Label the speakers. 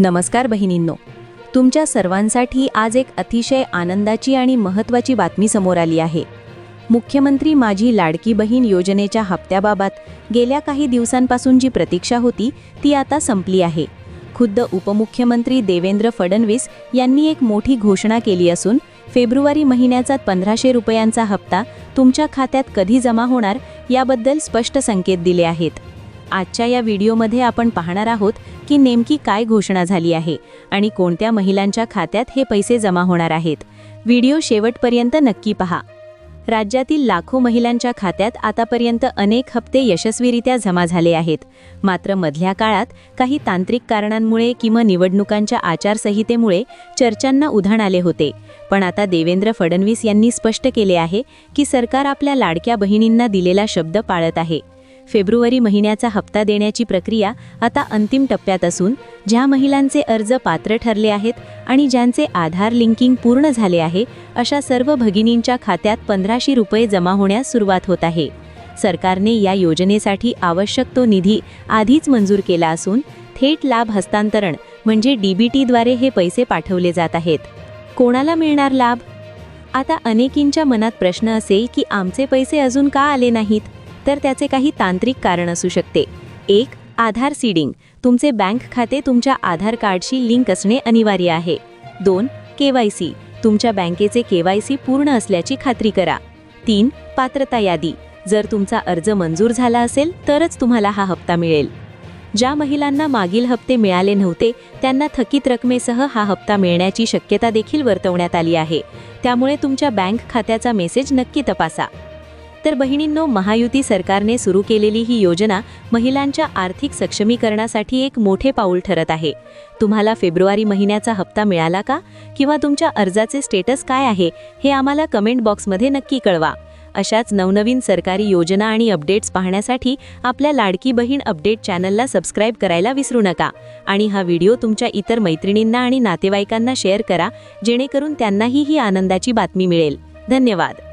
Speaker 1: नमस्कार बहिणींनो, तुमच्या सर्वांसाठी आज एक अतिशय आनंदाची आणि महत्त्वाची बातमी समोर आली आहे। मुख्यमंत्री माझी लाडकी बहीण योजनेच्या हप्त्याबाबत गेल्या काही दिवसांपासून जी प्रतीक्षा होती ती आता संपली आहे। खुद्द उपमुख्यमंत्री देवेंद्र फडणवीस यांनी एक मोठी घोषणा केली असून फेब्रुवारी महिन्याचा 1500 रुपयांचा हप्ता तुमच्या खात्यात कधी जमा होणार याबद्दल स्पष्ट संकेत दिले आहेत। आजच्या या व्हिडिओमध्ये आपण पाहणार आहोत की नेमकी काय घोषणा झाली आहे आणि कोणत्या महिलांच्या खात्यात हे पैसे जमा होणार आहेत। व्हिडिओ शेवटपर्यंत नक्की पहा। राज्यातील लाखो महिलांच्या खात्यात आतापर्यंत अनेक हप्ते यशस्वीरित्या जमा झाले आहेत, मात्र मधल्या काळात काही तांत्रिक कारणांमुळे किंवा निवडणुकांच्या आचारसंहितेमुळे चर्चांना उधाण आले होते। पण आता देवेंद्र फडणवीस यांनी स्पष्ट केले आहे की सरकार आपल्या लाडक्या बहिणींना दिलेला शब्द पाळत आहे। फेब्रुवारी महिन्याचा हप्ता देण्याची प्रक्रिया आता अंतिम टप्प्यात असून ज्या महिलांचे अर्ज पात्र ठरले आहेत आणि ज्यांचे आधार लिंकिंग पूर्ण झाले आहे अशा सर्व भगिनींच्या खात्यात 1500 रुपये जमा होण्यास सुरुवात होत आहे। सरकारने या योजनेसाठी आवश्यक तो निधी आधीच मंजूर केला असून थेट लाभ हस्तांतरण म्हणजे डीबीटीद्वारे हे पैसे पाठवले जात आहेत। कोणाला मिळणार लाभ? आता अनेकींच्या मनात प्रश्न असेल की आमचे पैसे अजून का आले नाहीत? तर त्याचे काही तांत्रिक कारण असू शकते। 1. आधार सीडिंग, तुमचे बँक खाते तुमच्या आधार कार्डशी लिंक असणे अनिवार्य आहे। 2. केवायसी, तुमच्या बँकेचे केवायसी पूर्ण असल्याची खात्री करा। 3. पात्रता यादी, जर तुमचा अर्ज मंजूर झाला असेल तरच तुम्हाला हा हप्ता मिळेल। ज्या महिलांना मागील हप्ते मिळाले नव्हते त्यांना थकीत रकमेसह हा हप्ता मिळण्याची शक्यता देखील वर्तवण्यात आली आहे, त्यामुळे तुमच्या बँक खात्याचा मेसेज नक्की तपासा। तर बहिणींनो, महायुती सरकारने सुरू केलेली ही योजना महिलांच्या आर्थिक सक्षमीकरणासाठी एक मोठे पाऊल ठरत आहे। तुम्हाला फेब्रुवारी महिन्याचा हप्ता मिळाला का किंवा तुमच्या अर्जाचे स्टेटस काय आहे हे आम्हाला कमेंट बॉक्समध्ये नक्की कळवा। अशाच नवनवीन सरकारी योजना आणि अपडेट्स पाहण्यासाठी आपल्या लाडकी बहीण अपडेट चॅनलला सबस्क्राइब करायला विसरू नका आणि हा व्हिडिओ तुमच्या इतर मैत्रिणींना आणि नातेवाईकांना शेअर करा, जेणेकरून त्यांनाही ही आनंदाची बातमी मिळेल। धन्यवाद।